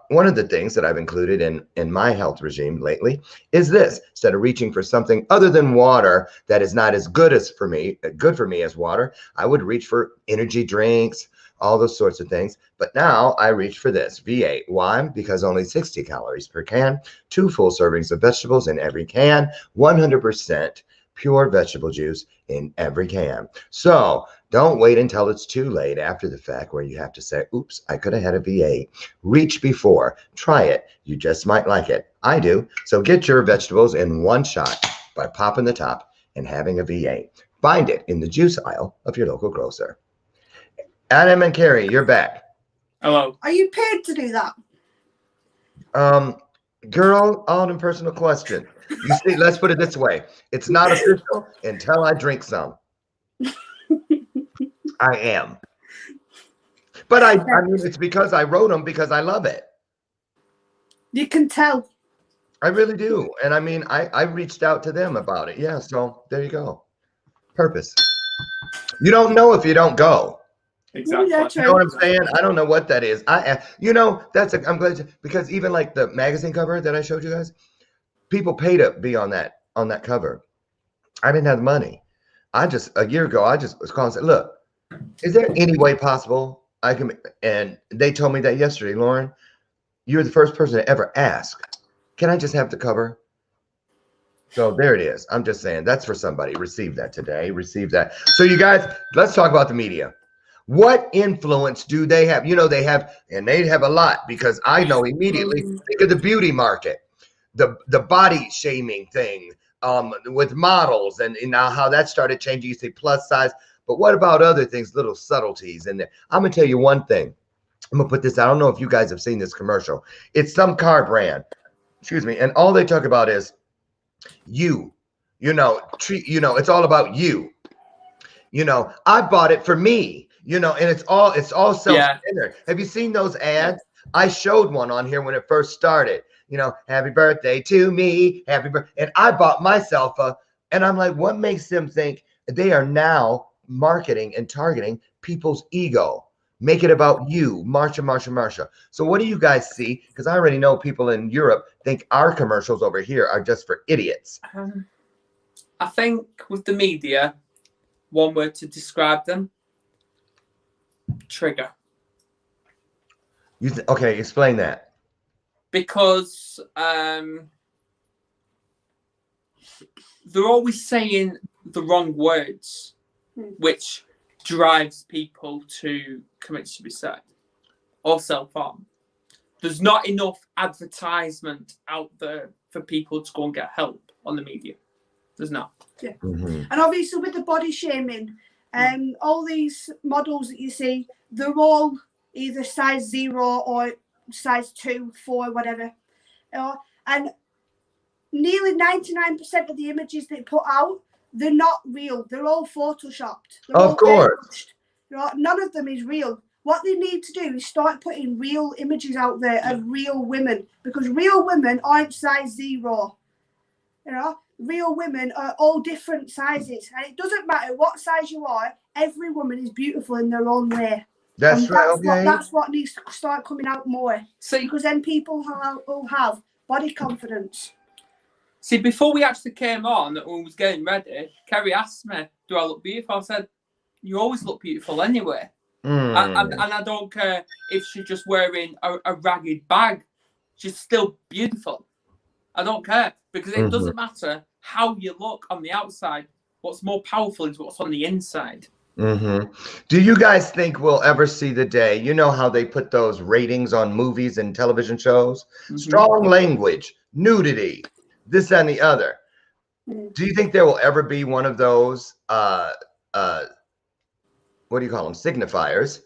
one of the things that I've included in my health regime lately is this: instead of reaching for something other than water that is not as good for me as water, I would reach for energy drinks, all those sorts of things. But now I reach for this V8. Why? Because only 60 calories per can, 2 full servings of vegetables in every can, 100% pure vegetable juice in every can. So don't wait until it's too late after the fact where you have to say, oops, I could have had a V8. Reach before. Try it. You just might like it. I do. So get your vegetables in one shot by popping the top and having a V8. Find it in the juice aisle of your local grocer. Adam and Kerry, you're back. Hello. Are you paid to do that? Girl, all in personal question. You see, let's put it this way. It's not official until I drink some. I am. But I mean, it's because I wrote them because I love it. You can tell. I really do. And I mean, I reached out to them about it. Yeah, so there you go. Purpose. You don't know if you don't go. Exactly. Yeah, You know true. what I'm saying? I don't know what that is. I'm glad because even like the magazine cover that I showed you guys, people pay to be on that cover. I didn't have the money. A year ago, I just was calling and said, look, is there any way possible I can? And they told me that yesterday, Lauren, you're the first person to ever ask, can I just have the cover? So there it is. I'm just saying that's for somebody. Receive that today. Receive that. So you guys, let's talk about the media. What influence do they have? They have, and they have a lot because I know immediately. Think of the beauty market, the body shaming thing, with models, and now how that started changing. You say plus size, but what about other things, little subtleties in there? I'm gonna tell you one thing. I'm gonna put this. I don't know if you guys have seen this commercial. It's some car brand. Excuse me, and all they talk about is it's all about you. I bought it for me. And it's all self-centered. Have you seen those ads? I showed one on here when it first started. Happy birthday to me, happy birthday. And I bought myself and I'm like, what makes them think they are now marketing and targeting people's ego? Make it about you, Marsha. So what do you guys see? Because I already know people in Europe think our commercials over here are just for idiots. I think with the media, one word to describe them: trigger. Okay, explain that. Because they're always saying the wrong words, which drives people to commit suicide or self-harm. There's not enough advertisement out there for people to go and get help on the media. There's not. Yeah. And obviously with the body shaming, all these models that you see, they're all either size 0 or size 2, 4, whatever. And nearly 99% of the images they put out, they're not real. They're all photoshopped. They're of course. None of them is real. What they need to do is start putting real images out there of real women, because real women aren't size 0. Real women are all different sizes, and it doesn't matter what size you are. Every woman is beautiful in their own way. That's right. That's what needs to start coming out more. Because then people will have body confidence. See, before we actually came on, when we was getting ready, Kerry asked me, do I look beautiful? I said, you always look beautiful anyway. And I don't care if she's just wearing a ragged bag. She's still beautiful. I don't care, because it doesn't matter how you look on the outside. What's more powerful is what's on the inside. Do you guys think we'll ever see the day? You know how they put those ratings on movies and television shows? Strong language, nudity, this and the other. Do you think there will ever be one of those what do you call them, signifiers,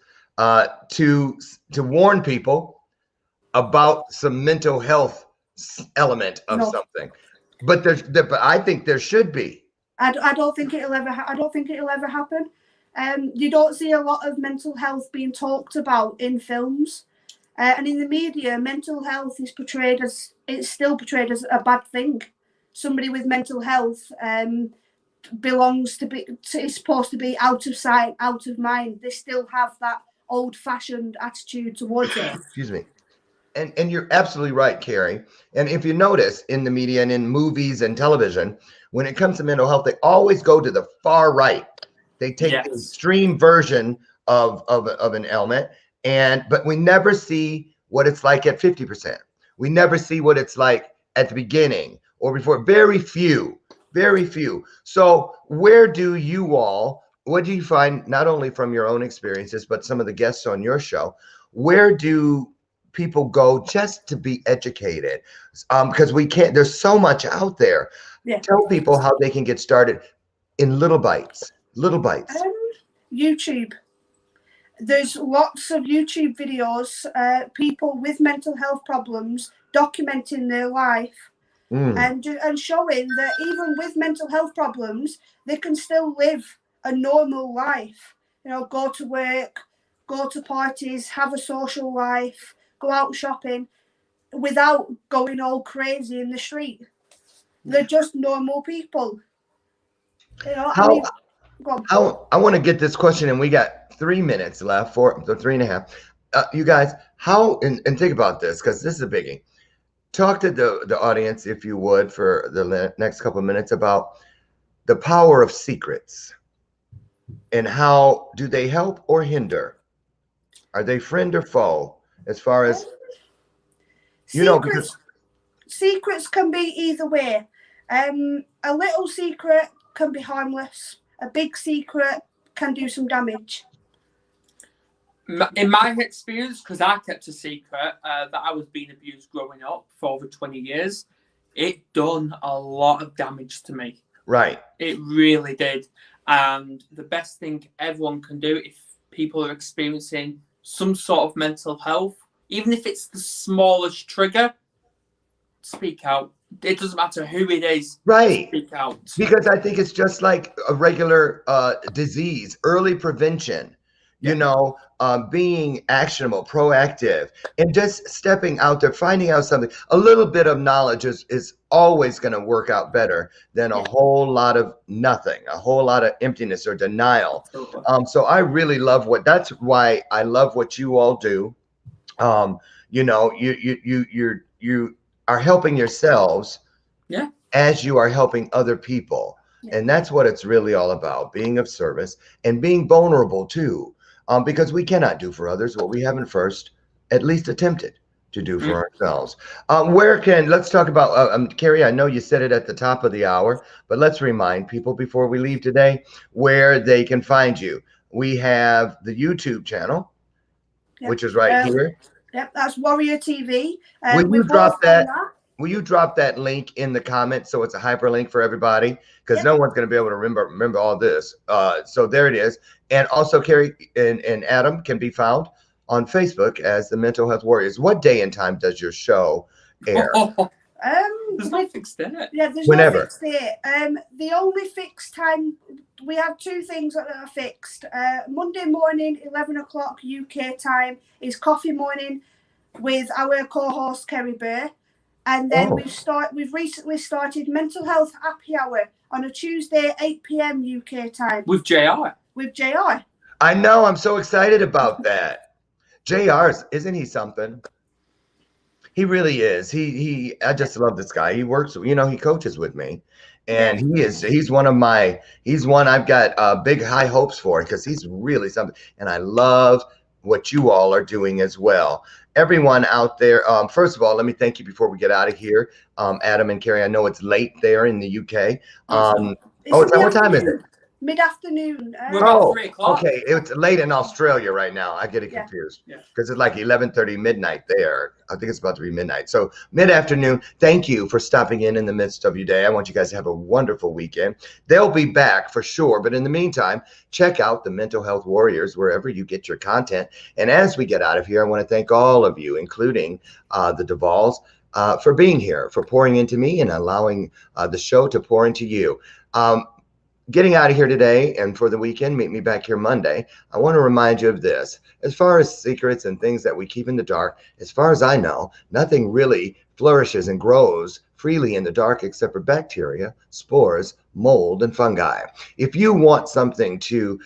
to warn people about some mental health element of something? But I think there should be. I don't think it'll ever. I don't think it'll ever happen. You don't see a lot of mental health being talked about in films, and in the media. Mental health is still portrayed as a bad thing. Somebody with mental health is supposed to be out of sight, out of mind. They still have that old-fashioned attitude towards it. Excuse me. And you're absolutely right, Kerry. And if you notice in the media and in movies and television, when it comes to mental health, they always go to the far right. They take the extreme version of an ailment, but we never see what it's like at 50%. We never see what it's like at the beginning or before. Very few. So what do you find, not only from your own experiences, but some of the guests on your show, where do people go just to be educated? Because there's so much out there. Tell people how they can get started in little bites. YouTube. There's lots of YouTube videos, people with mental health problems documenting their life and showing that even with mental health problems, they can still live a normal life. Go to work, go to parties, have a social life, go out shopping without going all crazy in the street. They're just normal people. Go on. I want to get this question, and we got 3 minutes left, for the 3.5. You guys, how and think about this, because this is a biggie. Talk to the audience, if you would, for the next couple of minutes about the power of secrets and how do they help or hinder? Are they friend or foe? As far as because secrets can be either way. A little secret can be harmless. A big secret can do some damage. In my experience, because I kept a secret that I was being abused growing up for over 20 years, it done a lot of damage to me. Right. It really did. And the best thing everyone can do if people are experiencing some sort of mental health, even if it's the smallest trigger, speak out. It doesn't matter who it is. Right. Speak out. Because I think it's just like a regular disease, early prevention. Being actionable, proactive, and just stepping out there, finding out something. A little bit of knowledge is always going to work out better than a whole lot of nothing, a whole lot of emptiness or denial. So I really love that's why I love what you all do. You are helping yourselves as you are helping other people. And that's what it's really all about, being of service and being vulnerable too. Because we cannot do for others what we haven't first at least attempted to do for ourselves. Let's talk about, Kerry, I know you said it at the top of the hour, but let's remind people before we leave today where they can find you. We have the YouTube channel, which is right here. Yep, that's Warrior TV. Will you drop that link in the comments so it's a hyperlink for everybody? Because no one's going to be able to remember all this. So there it is. And also, Kerry and Adam can be found on Facebook as the Mental Health Warriors. What day and time does your show air? There's no fixed date. Yeah, there's Whenever. no fixed date. The only fixed time, we have two things that are fixed. Monday morning, 11 o'clock UK time, is coffee morning with our co-host Kerry Burr. And then we've recently started Mental Health Happy Hour on a Tuesday, 8 p.m. UK time. With JR. With JR. I know. I'm so excited about that. JR's, isn't he something? He really is. I just love this guy. He works, he coaches with me. And he's one I've got big high hopes for, because he's really something. And I love what you all are doing as well. Everyone out there, first of all, let me thank you before we get out of here. Adam and Kerry, I know it's late there in the UK. What time is it? Mid-afternoon. We're about 3 o'clock. Okay, it's late in Australia right now. I get it confused because it's like 11:30 midnight there. I think it's about to be midnight. So mid-afternoon. Thank you for stopping in the midst of your day. I want you guys to have a wonderful weekend. They'll be back for sure. But in the meantime, check out the Mental Health Warriors wherever you get your content. And as we get out of here, I want to thank all of you, including the Duvals, for being here, for pouring into me and allowing the show to pour into you. Getting out of here today and for the weekend, meet me back here Monday. I want to remind you of this. As far as secrets and things that we keep in the dark, as far as I know, nothing really flourishes and grows freely in the dark except for bacteria, spores, mold, and fungi. If you want something to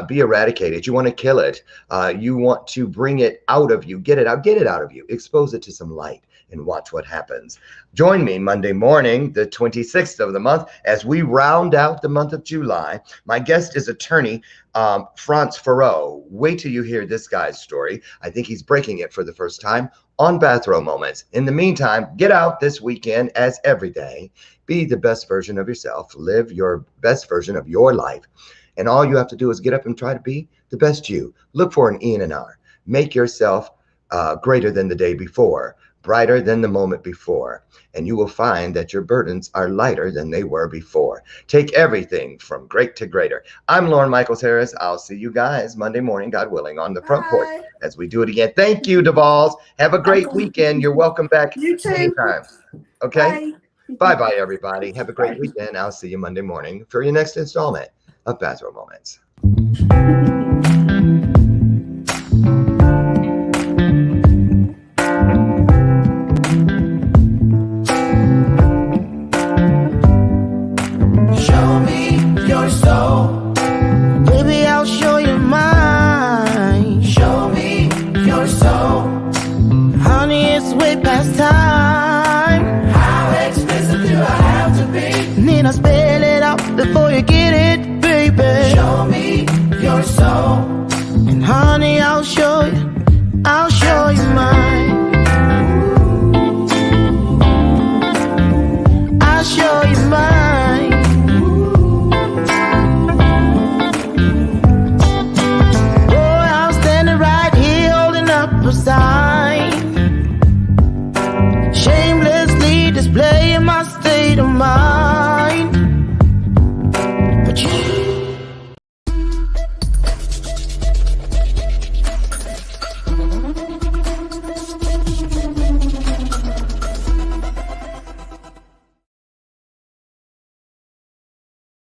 be eradicated, you want to kill it, you want to bring it out of you, get it out of you, expose it to some light, and watch what happens. Join me Monday morning, the 26th of the month, as we round out the month of July. My guest is attorney Franz Farrow. Wait till you hear this guy's story. I think he's breaking it for the first time on Bathrobe Moments. In the meantime, get out this weekend as every day. Be the best version of yourself. Live your best version of your life. And all you have to do is get up and try to be the best you. Look for an E and an R. Make yourself greater than the day before, brighter than the moment before, and you will find that your burdens are lighter than they were before. Take everything from great to greater. I'm Lauren Michaels Harris. I'll see you guys Monday morning, God willing, on the front porch as we do it again. Thank you, Duvals. Have a great weekend. You're welcome back anytime. Okay? Bye-bye, everybody. Have a great weekend. I'll see you Monday morning for your next installment of Bathrobe Moments. Show me your soul. before you give